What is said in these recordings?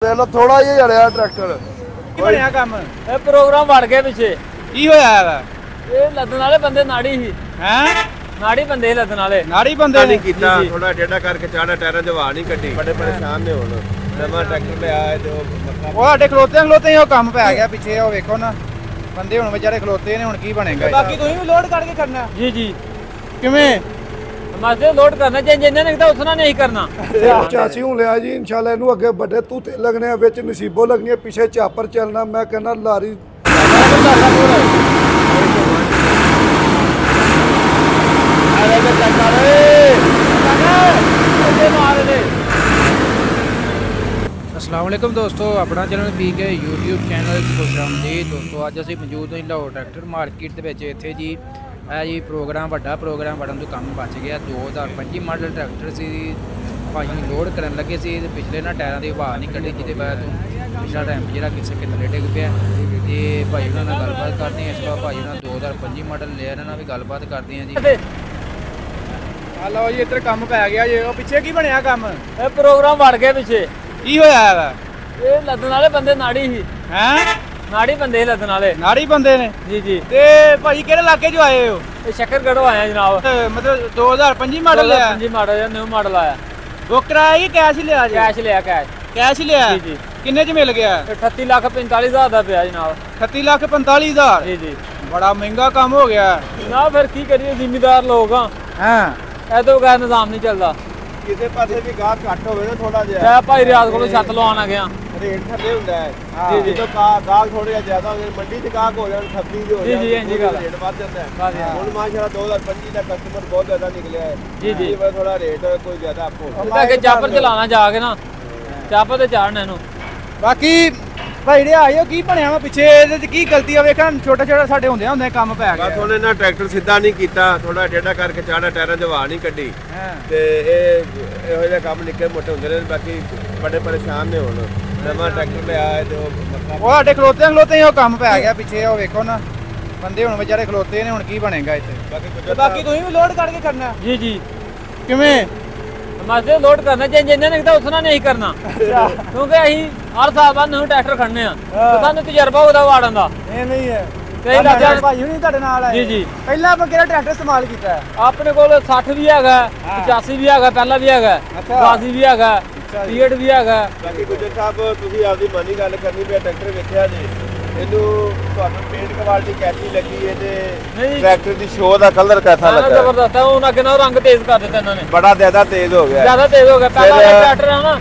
ਦੇਖ ਲੋ ਥੋੜਾ ਜਿਹਾ ਜੜਿਆ ਟਰੈਕਟਰ ਕੀ ਬਣਿਆ ਕੰਮ? ਇਹ ਪ੍ਰੋਗਰਾਮ ਵੜ ਗਿਆ ਪਿੱਛੇ। ਕੀ ਹੋਇਆ ਹੈਗਾ? ਇਹ ਲੱਦਣ ਵਾਲੇ ਬੰਦੇ ਨਾੜੀ ਸੀ। ਹੈ ਨਾੜੀ ਬੰਦੇ ਲੱਦਣ ਵਾਲੇ। ਨਾੜੀ ਬੰਦੇ ਨਹੀਂ ਕੀਤਾ ਥੋੜਾ ਡੇਢਾ ਕਰਕੇ ਚਾੜਾ ਟਾਇਰਾਂ 'ਚ ਹਵਾ ਨਹੀਂ ਕੱਢੀ। ਬੜੇ ਪਰੇਸ਼ਾਨ ਨੇ ਹੁਣ ਨਵਾਂ ਟਰੈਕਟਰ ਲਿਆ ਤੇ ਉਹ ਸਾਡੇ ਖਲੋਤੇ ਉਹ ਕੰਮ ਪੈ ਗਿਆ ਪਿੱਛੇ। ਉਹ ਵੇਖੋ ਨਾ ਬੰਦੇ ਹੁਣ ਵਿਚਾਰੇ ਖਲੋਤੇ ਨੇ। ਹੁਣ ਕੀ ਬਣੇਗਾ? ਬਾਕੀ ਤੁਸੀਂ ਵੀ ਲੋਡ ਕਰਕੇ ਕਰਨਾ? ਜੀ ਜੀ। ਕਿਵੇਂ ਮਸਲੇ ਲੋਡ ਕਰਨਾ ਚਾਹੀਦਾ, ਜਿੰਨੇ ਨੇ ਕਿਹਾ ਉਤਨਾ ਨਹੀਂ ਕਰਨਾ। 85 ਹੂੰ ਲਿਆ ਜੀ ਇਨਸ਼ਾਅੱਲਾ। ਇਹਨੂੰ ਅੱਗੇ ਵੱਡੇ ਤੂਤੇ ਲੱਗਣੇ ਵਿੱਚ ਨਸੀਬੋ ਲੱਗਣੀ ਪਿੱਛੇ ਚਾਪਰ ਚੱਲਣਾ। ਮੈਂ ਕਹਿੰਦਾ ਲਾਰੀ अस्सलाम वालेकुम दोस्तों, अपना चैनल पीके यूट्यूब चैनल खुशामदीद। दोस्तों अज असीं मौजूद हैं लाहौर ट्रैक्टर मार्केट ਦੇ ਵਿੱਚ ਇੱਥੇ ਜੀ ਇਹ ਜੀ ਪ੍ਰੋਗਰਾਮ ਵੱਡਾ ਪ੍ਰੋਗਰਾਮ ਵੜਨ ਤੋਂ ਕੰਮ ਬਚ ਗਿਆ। 2025 ਮਾਡਲ ਟਰੈਕਟਰ ਸੀ ਭਾਈ ਲੋਡ ਕਰਨ ਲੱਗੇ ਸੀ ਤੇ ਪਿਛਲੇ ਨਾ ਟਾਇਰਾਂ ਦੀ ਹਵਾ ਨਹੀਂ ਕੱਢੀ, ਜਿਹਦੇ ਬਾਅਦ ਪਿਛਲਾ ਟਾਈਮ ਜਿਹੜਾ ਕਿਸੇ ਕੇ ਥੱਲੇ ਡਿੱਗ ਪਿਆ। ਤੇ ਭਾਈ ਉਹਨਾਂ ਨਾਲ ਗੱਲਬਾਤ ਕਰਦੇ ਹਾਂ। ਇਸ ਵਾਰ ਭਾਈ ਉਹਨਾਂ 2025 ਮਾਡਲ ਲਿਆ, ਇਹਨਾਂ ਨਾਲ ਵੀ ਗੱਲਬਾਤ ਕਰਦੇ ਹਾਂ ਜੀ। ਆ ਲਓ ਜੀ ਇੱਧਰ ਕੰਮ ਪੈ ਗਿਆ ਜੀ। ਉਹ ਪਿੱਛੇ ਕੀ ਬਣਿਆ ਕੰਮ? ਇਹ ਪ੍ਰੋਗਰਾਮ ਵੜ ਗਿਆ ਪਿੱਛੇ। ਕੀ ਹੋਇਆ ਹੈਗਾ? ਇਹ ਲੱਦਣ ਵਾਲੇ ਬੰਦੇ ਨਾੜੀ ਸੀ। ਹੈ ਨਾੜੀ ਬੰਦੇ ਲੱਦਣ ਵਾਲੇ। ਨਾੜੀ ਬੰਦੇ ਨੇ? ਜੀ ਜੀ। ਤੇ ਭਾਈ ਕਿਹੜੇ ਇਲਾਕੇ 'ਚੋਂ ਆਏ ਹੋ? ਇਹ ਸ਼ੱਕਰਗੜ੍ਹੋਂ ਆਇਆ ਜਨਾਬ। ਮਤਲਬ 2025 ਮਾਡਲ ਲਿਆ? 2025 ਮਾਡਲ ਨਿਊ ਮਾਡਲ ਆਇਆ। ਬੁੱਕ ਕਰਾਇਆ ਕਿ ਕੈਸ਼ ਹੀ ਲਿਆ ਜੀ? ਕੈਸ਼ ਲਿਆ। ਕੈਸ਼ ਹੀ ਲਿਆ? ਜੀ ਜੀ। ਕਿੰਨੇ 'ਚ ਮਿਲ ਗਿਆ? 38,45,000 ਦਾ ਪਿਆ ਜਨਾਬ। 38,45,000? ਜੀ ਜੀ। ਬੜਾ ਮਹਿੰਗਾ ਕੰਮ ਹੋ ਗਿਆ ਜਨਾਬ। ਫਿਰ ਕੀ ਕਰੀਏ, ਜ਼ਿਮੀਦਾਰ ਲੋਕ ਆ। ਹਾਂ ਇਹ ਤੋਂ ਬਗੈਰ ਨਿਜ਼ਾਮ ਨਹੀਂ ਚੱਲਦਾ। ਕਿਸੇ ਪਾਸੇ ਵੀ ਗਾਹ ਘੱਟ ਹੋਵੇ ਨਾ ਥੋੜਾ ਜਿਹਾ। ਮੈਂ ਭਾਈ ਰਿਆਜ਼ ਕੋਲੋਂ ਛੱਤ ਲਵਾਉਣ ਆ ਗਿਆ। ਰੇਟ ਥੱਲੇ ਹੁੰਦਾ ਹੈ ਜੀ ਜੀ। ਜਦੋਂ ਗਾਹ ਥੋੜਾ ਜਿਹਾ ਜ਼ਿਆਦਾ ਹੋ ਜਾਵੇ ਮੰਡੀ 'ਚ ਗਾਹ ਹੋ ਜਾਣ ਸਬਜ਼ੀ ਦੀ ਹੋ ਜੀ ਜੀ, ਇੰਝ ਗੱਲ ਰੇਟ ਵੱਧ ਜਾਂਦਾ ਹੈ। ਹੈ। ਹੁਣ ਮਾਸ਼ਾਅੱਲਾ 2025 ਦਾ ਕਸਟਮਰ ਬਹੁਤ ਜ਼ਿਆਦਾ ਨਿਕਲਿਆ ਹੈ। ਜੀ ਜੀ। ਥੋੜਾ ਰੇਟ ਕੋਈ ਜ਼ਿਆਦਾ ਅਪ ਹੋ ਉਹਦਾ ਕਿ ਚਾਪਰ ਚਲਾਣਾ ਜਾ ਕੇ ਨਾ, ਚਾਪਰ ਤੇ ਚਾੜਨਾ ਇਹਨੂੰ। ਬਾਕੀ ਭਾਈ ਰੇ ਆਇਓ ਕੀ ਬਣਿਆ ਵਾ ਪਿੱਛੇ? ਇਹਦੇ 'ਚ ਕੀ ਗਲਤੀ ਆ? ਵੇਖਾਂ ਛੋਟਾ ਸਾਡੇ ਹੁੰਦੇ ਕੰਮ ਪੈ ਗਿਆ। ਬਸ ਉਹਨੇ ਨਾ ਟਰੈਕਟਰ ਸਿੱਧਾ ਨਹੀਂ ਕੀਤਾ, ਥੋੜਾ ਡੇਢਾ ਕਰਕੇ ਚਾੜਾ ਟਾਇਰਾਂ 'ਚ ਹਵਾ ਨਹੀਂ ਕੱਢੀ। ਹਾਂ ਤੇ ਇਹ ਇਹੋ ਜਿਹਾ ਕੰਮ ਨਿੱਕੇ ਮੋਟੇ ਹੁੰਦੇ ਨੇ। ਬਾਕੀ ਬੜੇ ਪਰੇਸ਼ਾਨ ਨੇ ਹੁਣ ਨਵਾਂ ਟਰੈਕਟਰ ਲਿਆ ਤੇ ਉਹ ਸਾਡੇ ਖਲੋਤੇ ਉਹ ਕੰਮ ਪੈ ਗਿਆ ਪਿੱਛੇ। ਉਹ ਵੇਖੋ ਨਾ ਬੰਦੇ ਹੁਣ ਵਿਚਾਰੇ ਖਲੋਤੇ ਨੇ। ਹੁਣ ਕੀ ਬਣੇਗਾ ਇੱਥੇ? ਬਾਕੀ ਤੁਸੀਂ ਵੀ ਲੋਡ ਕਰਕੇ ਕਰਨਾ? ਜੀ ਜੀ। ਕਿਵੇਂ ਮਸਲੇ ਲੋਡ ਕਰਨਾ ਚਾਹੀਦਾ, ਜਿੰਨੇ ਨੇ ਕਿਹਾ ਉਤਨਾ ਨਹੀਂ ਕਰਨਾ। ਕਿਉਂਕਿ ਅਸੀਂ ਹਰ ਸਾਲ ਬਾਅਦ ਨਵੇਂ ਟਰੈਕਟਰ ਖੜਨੇ ਆ, ਸਾਨੂੰ ਤਜਰਬਾ ਉਹਦਾ ਵਾੜਨ ਦਾ। ਇਹ ਨਹੀਂ ਹੈ ਕਈ ਲੱਗ ਭਾਈ ਹੁਣੀ ਤੁਹਾਡੇ ਨਾਲ ਆਏ? ਜੀ ਜੀ। ਪਹਿਲਾਂ ਆਪਾਂ ਕਿਹੜਾ ਟਰੈਕਟਰ ਇਸਤੇਮਾਲ ਕੀਤਾ ਹੈ? ਆਪਣੇ ਕੋਲ 60 ਵੀ ਹੈਗਾ, 85 ਵੀ ਹੈਗਾ, ਪਹਿਲਾ ਵੀ ਹੈਗਾ, 82 ਵੀ ਹੈਗਾ, 68 ਵੀ ਹੈਗਾ। ਬਾਕੀ ਗੁੱਜਰ ਸਾਹਿਬ ਤੁਸੀਂ ਆਪਦੀ ਮਨੀ ਗੱਲ ਕਰਨੀ ਪਿਆ। ਟਰੈਕਟਰ ਵੇਖਿਆ ਜੀ, ਇਹਨੂੰ ਤੁਹਾਨੂੰ ਪੇਂਟ ਕੁਆਲਿਟੀ ਕੈਸੀ ਲੱਗੀ ਹੈ ਤੇ ਟਰੈਕਟਰ ਦੀ ਸ਼ੋਅ ਦਾ ਕਲਰ ਕਿਹਦਾ ਲੱਗਾ? ਜ਼ਬਰਦਸਤ ਹੈ। ਉਹਨਾਂ ਅੱਗੇ ਨਾਲ ਰੰਗ ਤੇਜ਼ ਕਰ ਦਿੱਤਾ ਇਹਨਾਂ ਨੇ। ਬੜਾ ਜ਼ਿਆਦਾ ਤੇਜ਼ ਹੋ ਗਿਆ। ਜ਼ਿਆਦਾ ਤੇਜ਼ ਹੋ ਗਿਆ। ਪਹਿਲਾ ਟਰੈਕਟਰ ਹੈ ਨਾ,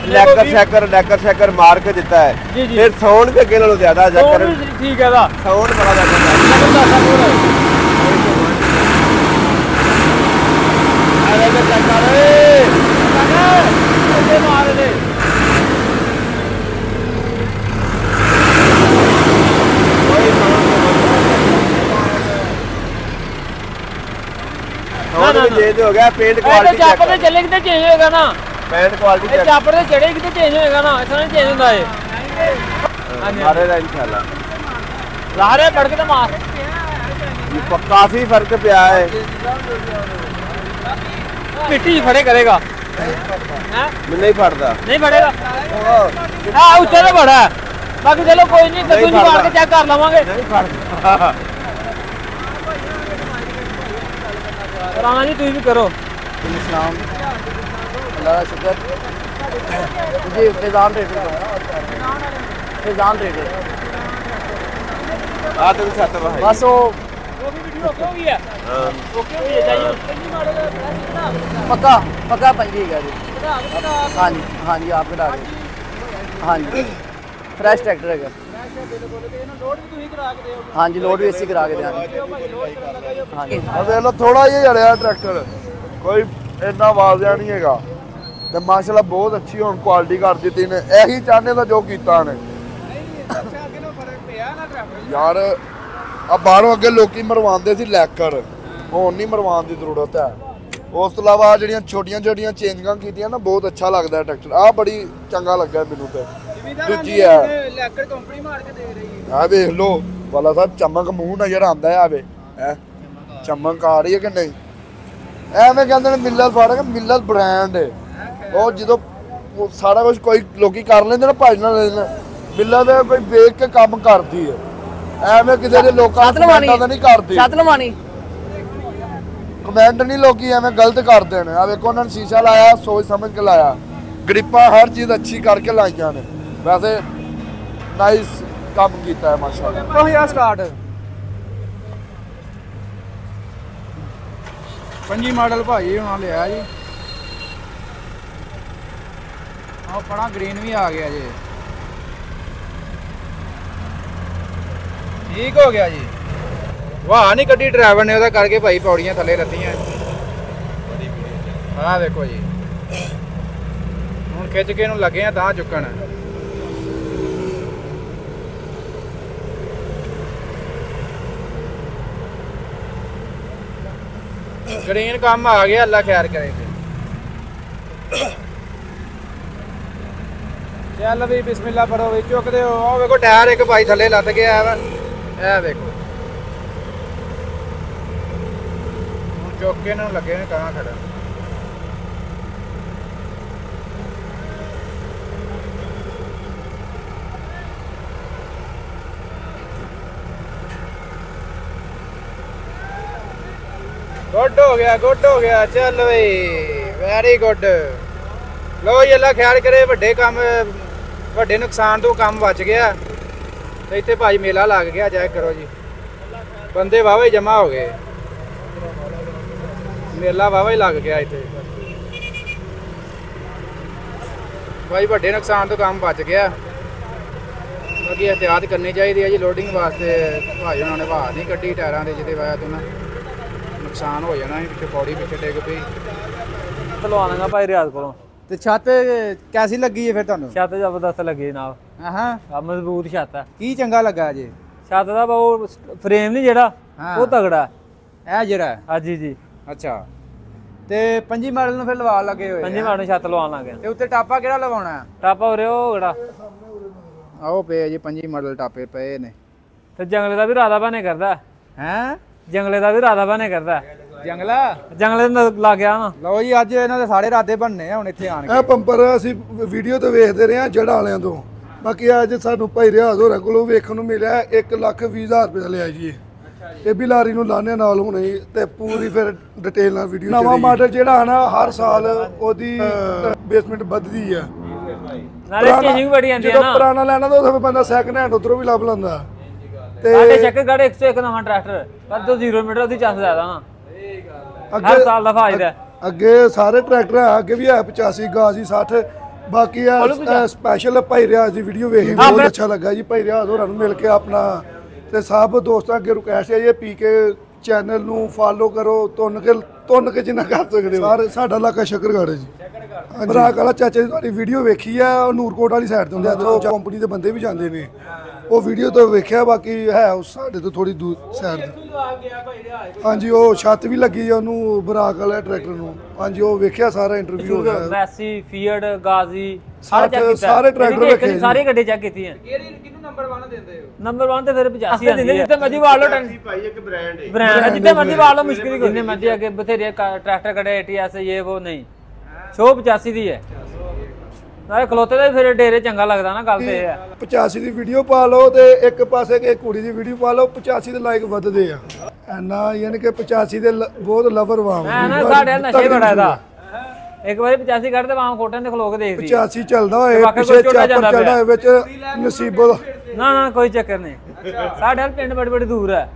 ਲੈਕਰ ਸ਼ੈਕਰ ਮਾਰ ਕੇ ਦਿੱਤਾ ਹੈ। ਜੀ ਜੀ। ਫਿਰ ਸਾਊਂਡ ਵੀ ਅੱਗੇ ਨਾਲੋਂ ਜ਼ਿਆਦਾ ਸਾਊਂਡ ਵੀ ਠੀਕ ਹੈ ਇਹਦਾ। ਸਾਊਂਡ ਬੜਾ ਜ਼ਿਆਦਾ ਮਾਰ ਦੇ। ਚੇਂਜ ਹੋ ਗਿਆ। ਪੇਂਟ ਕੁਆਲਿਟੀ ਚਾਪਰ ਤੇ ਚੱਲੇ ਕਿਤੇ ਚੇਂਜ ਹੋਏਗਾ ਨਾ। ਪੇਂਟ ਕੁਆਲਿਟੀ ਇਹ ਚਾਪਰ ਤੇ ਚੜੇ ਕਿਤੇ ਚੇਂਜ ਹੋਏਗਾ ਨਾ। ਇਸ ਤਰ੍ਹਾਂ ਚੇਂਜ ਹੁੰਦਾ ਏ। ਮਾਰੇ ਦਾ ਇਨਸ਼ਾਅੱਲਾ ਲਾਰੇ ਪੜ ਕੇ ਤਾਂ ਮਾਰ। ਕਾਫੀ ਫਰਕ ਪਿਆ ਹੈ। ਮਿੱਟੀ ਫੜੇ ਕਰੇਗਾ। ਮੈਨੂੰ ਨਹੀਂ ਫੜਦਾ। ਨਹੀਂ ਫੜੇਗਾ। ਹਾਂ ਉੱਤੇ ਤਾਂ ਬੜਾ। ਬਾਕੀ ਚਲੋ ਕੋਈ ਨਹੀਂ, ਕੱਦੂ ਨਹੀਂ ਮਾਰ ਕੇ ਚੈੱਕ ਕਰ ਲਵਾਂਗੇ। ਨਹੀਂ ਫੜਦਾ। ਰਾਣਾ ਜੀ ਤੁਸੀਂ ਵੀ ਕਰੋ। इस्लाम अल्लाह का शुक्र जी। फैज़ान ट्रेडर फैज़ान ट्रेडर ਆ ਤੈਨੂੰ ਛੱਤ ਵਾ बस वो ओके हो गया। ਹਾਂ ओके हो गया चाहिए। पक्का पक्का पंजी है जी। हाँ जी हाँ जी आप करा दें। हाँ जी फ्रैश ट्रैक्टर है। हाँ जी लोड भी इसी करा के देंगे। हाँ जी ਦੇਖ ਲਓ ਥੋੜਾ ਜਿਹਾ ਜੜਿਆ ਟਰੈਕਟਰ, ਕੋਈ ਇੰਨਾ ਵਾਜ਼ਿਆ ਨਹੀਂ ਹੈਗਾ। ਤੇ ਮਾਸ਼ਾਅੱਲਾ ਬਹੁਤ ਅੱਛੀ ਹੁਣ ਕੁਆਲਿਟੀ ਕਰ ਦਿੱਤੀ ਨੇ। ਇਹੀ ਚਾਹਨੇ ਦਾ ਜੋ ਕੀਤਾ ਨੇ ਯਾਰ। ਆ ਬਾਹਰੋਂ ਅੱਗੇ ਲੋਕੀ ਮਰਵਾਉਂਦੇ ਸੀ ਲੈਕਰ, ਹੁਣ ਨਹੀਂ ਮਰਵਾਉਣ ਦੀ ਜ਼ਰੂਰਤ ਹੈ। ਉਸ ਤੋਂ ਇਲਾਵਾ ਜਿਹੜੀਆਂ ਛੋਟੀਆਂ ਛੋਟੀਆਂ ਚੇਂਜਿੰਗਾਂ ਕੀਤੀਆਂ ਨਾ, ਬਹੁਤ ਅੱਛਾ ਲੱਗਦਾ ਟਰੈਕਟਰ। ਆਹ ਬੜੀ ਚੰਗਾ ਲੱਗਾ ਮੈਨੂੰ ਤੇ। ਦੂਜੀ ਹੈ ਲੈਕਰ ਕੰਪਨੀ ਮਾਰ ਕੇ ਦੇ ਰਹੀ ਹੈ। ਆ ਵੇਖ ਲਓ ਵਾਲਾ ਸਾਹਿਬ, ਚਮਕ ਮੂੰਹ ਨਜ਼ਰ ਆਉਂਦਾ ਹੈ। ਆਵੇ ਹੈ ਚਮਕ ਆ ਰਹੀ ਹੈ ਕਿ ਨਹੀਂ? ਐਵੇਂ ਕਹਿੰਦੇ ਨੇ ਮਿਲਰ ਫਾੜਕ, ਮਿਲਰ ਬ੍ਰਾਂਡ ਹੈ। ਉਹ ਜਦੋਂ ਉਹ ਸਾਰਾ ਕੁਝ ਕੋਈ ਲੋਕੀ ਕਰ ਲੈਂਦੇ ਨਾ ਭੱਜ ਨਾ ਲੈਂਦੇ ਬਿੱਲਾ ਦੇ ਕੋਈ ਵੇਖ ਕੇ ਕੰਮ ਕਰਦੀ ਹੈ ਐਵੇਂ ਕਿਤੇ ਦੇ ਲੋਕਾਂ ਨੂੰ ਕਮੈਂਟਾਂ ਦਾ ਨਹੀਂ ਕਰਦੇ ਛੱਤ ਲਵਾਣੀ ਕਮੈਂਟ ਨਹੀਂ ਲੋਕੀ ਐਵੇਂ ਗਲਤ ਕਰਦੇ ਨੇ ਆ ਵੇਖੋ ਉਹਨਾਂ ਨੇ ਸ਼ੀਸ਼ਾ ਲਾਇਆ ਸੋਚ ਸਮਝ ਕੇ ਲਾਇਆ ਗ੍ਰਿਪਾਂ ਹਰ ਚੀਜ਼ ਅੱਛੀ ਕਰਕੇ ਲਾਈਆਂ ਨੇ ਵੈਸੇ ਨਾਈਸ ਕੰਮ ਕੀਤਾ ਹੈ ਮਾਸ਼ਾਅੱਲਾ ਤੋਂ ਯਾ ਸਟਾਰਟ 25 ਮਾਡਲ ਭਾਈ ਉਹਨਾਂ ਲਿਆ ਜੀ ਆਪਣਾ ਗ੍ਰੀਨ ਵੀ ਆ ਗਿਆ ਜੀ ਠੀਕ ਹੋ ਗਿਆ ਜੀ ਵਾਹ ਨਹੀਂ ਕੱਢੀ ਡਰਾਈਵਰ ਨੇ ਉਹਦਾ ਕਰਕੇ ਭਾਈ ਪੌੜੀਆਂ ਥੱਲੇ ਲੱਤੀਆਂ ਆਹ ਵੇਖੋ ਜੀ ਹੁਣ ਖਿੱਚ ਕੇ ਇਹਨੂੰ ਲੱਗੇ ਆ ਤਾਂ ਚੁੱਕਣ ਗ੍ਰੀਨ ਕੰਮ ਆ ਗਿਆ ਅੱਲਾ ਖੈਰ ਕਰੇ ਚੱਲ ਵੀ ਬਿਸਮਿਲ੍ਲਾ ਪੜੋ ਵੀ ਚੁੱਕਦੇ ਹੋ ਉਹ ਵੇਖੋ ਟਾਇਰ ਇੱਕ ਭਾਈ ਥੱਲੇ ਲੱਤ ਗਿਆ ਵਾ ਇਹ ਵੇਖੋ ਹੁਣ ਚੁੱਕ ਕੇ ਨੂੰ ਲੱਗੇ ਨੇ ਕਹਾਂ ਖੜਾ ਗੁੱਡ ਹੋ ਗਿਆ ਚੱਲ ਬਈ ਵੈਰੀ ਗੁੱਡ ਲੋ ਜੀ ਅੱਲਾ ਖੈਰ ਕਰੇ ਵੱਡੇ ਕੰਮ ਵੱਡੇ ਨੁਕਸਾਨ ਤੋਂ ਕੰਮ ਬਚ ਗਿਆ ਤੇ ਇੱਥੇ ਭਾਈ ਮੇਲਾ ਲੱਗ ਗਿਆ ਚੈੱਕ ਕਰੋ ਜੀ ਬੰਦੇ ਵਾਹਵਾ ਜਮਾ ਹੋ ਗਏ ਮੇਲਾ ਵਾਹਵਾ ਹੀ ਲੱਗ ਗਿਆ ਇੱਥੇ ਭਾਈ ਵੱਡੇ ਨੁਕਸਾਨ ਤੋਂ ਕੰਮ ਬਚ ਗਿਆ ਬਾਕੀ ਇhtiyat ਕਰਨੀ ਚਾਹੀਦੀ ਹੈ ਜੀ ਲੋਡਿੰਗ ਵਾਸਤੇ ਭਾਈ ਉਹਨਾਂ ਨੇ ਵਾਹ ਨਹੀਂ ਕੱਢੀ ਟਾਇਰਾਂ ਦੇ ਜਿਹਦੇ ਵਜ੍ਹਾ ਤੋਂ ਨਾ ਨੁਕਸਾਨ ਹੋ ਜਾਣਾ ਸੀ ਪਿੱਛੇ ਪੌੜੀ ਪਿੱਛੇ ਡਿੱਗ ਪਈ ਤਲਵਾਨਾਂਗਾ ਭਾਈ ਰਿਆਜ਼ ਕੋਲੋਂ ਤੇ ਛੱਤ ਕੈਸੀ ਲੱਗੀ ਹੈ ਫਿਰ ਤੁਹਾਨੂੰ ਛੱਤ ਜ਼ਬਰਦਸਤ ਲੱਗੀ ਜਨਾਬ ਹਾਂ ਆ ਮਜ਼ਬੂਤ ਛੱਤ ਹੈ ਕੀ ਚੰਗਾ ਲੱਗਾ ਜੀ ਛੱਤ ਦਾ ਉਹ ਫਰੇਮ ਨਹੀਂ ਜਿਹੜਾ ਉਹ ਤਗੜਾ ਇਹ ਜਿਹੜਾ ਹਾਂਜੀ ਜੀ ਅੱਛਾ ਤੇ 25 ਮਾਡਲ ਨੂੰ ਫਿਰ ਲਵਾ ਲੱਗੇ ਹੋਏ 25 ਮਾਡਲ ਛੱਤ ਲਵਾਉਣ ਲੱਗੇ ਤੇ ਉੱਤੇ ਟਾਪਾ ਕਿਹੜਾ ਲਵਾਉਣਾ ਟਾਪਾ ਉਰੇ ਉਹ ਕਿਹੜਾ ਆਓ ਪਏ ਜੀ 25 ਮਾਡਲ ਟਾਪੇ ਪਏ ਨੇ ਤੇ ਜੰਗਲੇ ਦਾ ਵੀ ਰਾਦਾ ਬਾਨੇ ਕਰਦਾ ਹੈ ਜੰਗਲੇ ਦਾ ਵੀ ਰਾਦਾ ਬਾਨੇ ਕਰਦਾ ਜੰਗਲਾ ਜੰਗਲੇ ਨੂੰ ਲੱਗ ਗਿਆ ਨਾ ਲਓ ਜੀ ਅੱਜ ਇਹਨਾਂ ਦੇ ਸਾਰੇ ਇਰਾਦੇ ਬਣਨੇ ਆ ਹੁਣ ਇੱਥੇ ਆਣ ਕੇ ਇਹ ਪੰਪਰ ਅਸੀਂ ਵੀਡੀਓ ਤੇ ਵੇਖਦੇ ਰਹੇ ਹਾਂ ਜੜਾ ਵਾਲਿਆਂ ਤੋਂ ਬਾਕੀ ਅੱਜ ਸਾਨੂੰ ਭਾਈ ਰਿਆਜ਼ ਹੋਰਾਂ ਕੋਲੋਂ ਵੇਖਣ ਨੂੰ ਮਿਲਿਆ 1,20,000 ਰੁਪਏ ਦਾ ਲਿਆ ਜੀ ਇਹ ਵੀ ਲਾਰੀ ਨੂੰ ਲਾਣੇ ਨਾਲ ਹੁਣੇ ਤੇ ਪੂਰੀ ਫਿਰ ਡਿਟੇਲ ਨਾਲ ਵੀਡੀਓ ਨਵਾਂ ਮਾਡਲ ਜਿਹੜਾ ਨਾ ਹਰ ਸਾਲ ਉਹਦੀ ਬੇਸਮੈਂਟ ਵੱਧਦੀ ਆ ਨਾਲੇ ਚੇਂਜਿੰਗ ਬੜੀ ਆਂਦੀ ਆ ਨਾ ਪੁਰਾਣਾ ਲੈਣਾ ਤਾਂ ਉਹ ਬੰਦਾ ਸੈਕਿੰਡ ਹੈਂਡ ਉਧਰੋਂ ਵੀ ਲੱਭ ਲੈਂਦਾ ਤੇ ਸਾਡੇ ਚੱਕਰ ਗਾੜੇ 101 ਨਵਾਂ ਟਰੈਕਟਰ ਪਰ ਤੋਂ 0 ਮੀਟਰ ਉਹਦੀ ਚਾਂਸ ਜ਼ਿਆਦਾ ਨਾ ਹਰ ਸਾਲ ਦਾ ਫਾਇਦਾ ਅੱਗੇ ਸਾਰੇ ਟਰੈਕਟਰ ਆ ਅੱਗੇ ਵੀ ਹੈ 85 ਗਾਜ਼ੀ 60 ਬਾਕੀ ਆ ਸਪੈਸ਼ਲ ਭਾਈ ਰਿਆਜ਼ ਦੀ ਵੀਡੀਓ ਵੇਖੀ ਬਹੁਤ ਅੱਛਾ ਲੱਗਾ ਜੀ ਭਾਈ ਰਿਆਜ਼ ਹੋਰਾਂ ਨੂੰ ਮਿਲ ਕੇ ਆਪਣਾ ਤੇ ਸਭ ਦੋਸਤਾਂ ਅੱਗੇ ਰਿਕੁਐਸਟ ਹੈ ਜੀ ਪੀਕੇ ਚੈਨਲ ਨੂੰ ਫਾਲੋ ਕਰੋ ਤੁੰਨ ਕੇ ਜਿੰਨਾ ਕਰ ਸਕਦੇ ਹੋ ਸਾਡਾ ਇਲਾਕਾ ਸ਼ਕਰਗੜ੍ਹ ਹੈ ਜੀ ਬਰਾਕ ਵਾਲਾ ਚਾਚੇ ਦੀ ਤੁਹਾਡੀ ਵੀਡੀਓ ਵੇਖੀ ਆ ਉਹ ਨੂਰਕੋਟ ਵਾਲੀ ਸਾਈਡ ਤੋਂ ਇੱਥੋਂ ਕੰਪਨੀ ਦੇ ਬੰਦੇ ਵੀ ਜਾਂਦੇ ਨੇ ਉਹ ਵੀਡੀਓ ਤੋਂ ਵੇਖਿਆ ਬਾਕੀ ਹੈ ਉਸ ਸਾਡੇ ਤੋਂ ਥੋੜੀ ਦੂਰ ਸਾਈਡ ਤੇ ਹਾਂਜੀ ਉਹ ਛੱਤ ਵੀ ਲੱਗੀ ਆ ਉਹਨੂੰ ਬਰਾਕ ਵਾਲੇ ਟਰੈਕਟਰ ਨੂੰ ਹਾਂਜੀ ਉਹ ਵੇਖਿਆ ਸਾਰਾ ਇੰਟਰਵਿਊ ਹੋ ਗਿਆ ਮੈਸੀ ਫੀਅਰਡ ਗਾਜ਼ੀ ਸਾਰੇ ਟਰੈਕਟਰ ਵੇਖੇ ਸਾਰੀ ਗੱਡੀ ਚੈੱਕ ਕੀਤੀਆਂ ਕਿਹਨੂੰ ਨੰਬਰ 1 ਦਿੰਦੇ ਹੋ ਨੰਬਰ 1 ਤੇ ਫਿਰ 85 ਆਂਦੀ ਹੈ ਜਿੱਥੇ ਮਰਜ਼ੀ ਵਾਲ ਲੋ ਭਾਈ ਇੱਕ ਬ੍ਰਾਂਡ ਹੈ ਬ੍ਰਾਂਡ ਜਿੱਥੇ ਮਰਜ਼ੀ ਵਾਲ ਲੋ ਮੁਸ਼ਕਿਲ ਹੀ ਕੋਈ ਨਹੀਂ ਮਰਜ਼ੀ ਅੱਗੇ ਬਥੇਰੇ ਟਰੈਕਟਰ ਕੜੇ ATS ਇਹ ਉਹ ਨਹੀਂ ਸ਼ੋ 85 ਦੀ ਹੈ ਨਾਲੇ ਖਲੋਤੇ ਦਾ ਫਿਰ ਡੇਰੇ ਚੰਗਾ ਲੱਗਦਾ ਨਾ ਗੱਲ ਤੇ ਇਹ ਹੈ 85 ਦੀ ਵੀਡੀਓ ਪਾ ਲਓ ਤੇ ਇੱਕ ਪਾਸੇ ਕਿ ਕੁੜੀ ਦੀ ਵੀਡੀਓ ਪਾ ਲਓ 85 ਦੇ ਲਾਈਕ ਵੱਧਦੇ ਆ ਐਨਾ ਯਾਨੀ ਕਿ 85 ਦੇ ਬਹੁਤ ਲਵਰ ਵਾਂ ਨਾ ਸਾਡੇ ਨਸ਼ੇ ਬੜਾ ਇਹਦਾ ਇੱਕ ਵਾਰੀ 85 ਕੱਢਦੇ ਵਾਂ ਕੋਟਿਆਂ ਤੇ ਖਲੋ ਕੇ ਦੇਖਦੀ 85 ਚੱਲਦਾ ਹੋਏ ਪਿੱਛੇ ਚਾਪਰ ਚੱਲਦਾ ਹੋਏ ਵਿੱਚ ਨਸੀਬੋ ਨਾ ਕੋਈ ਚੱਕਰ ਨਹੀਂ ਸਾਡੇ ਨਾਲ ਪਿੰਡ ਬੜੀ ਦੂਰ ਹੈ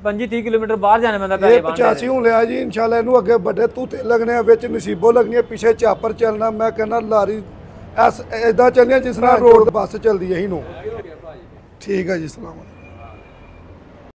25-30 ਕਿਲੋਮੀਟਰ ਬਾਹਰ ਜਾਣੇ ਪੈਂਦਾ ਇਹ 85 ਹੁਣ ਲਿਆ ਜੀ ਇਨਸ਼ਾਅੱਲਾ ਇਹਨੂੰ ਅੱਗੇ ਵੱਡੇ ਧੂਤੇ ਲੱਗਣੇ ਆ ਵਿੱਚ ਨਸੀਬੋ ਲੱਗਣੀ ਪਿੱਛੇ ਚਾਪਰ ਚੱਲਣਾ ਮੈਂ ਕਹਿੰਦਾ ਲਾਰੀ ਐਦਾਂ ਚੱਲੀਆਂ ਜਿਸ ਤਰ੍ਹਾਂ ਰੋਡ ਬੱਸ ਚੱਲਦੀ ਹੈ ਇਹਨੂੰ ਠੀਕ ਹੈ ਜੀ ਸਲਾਮ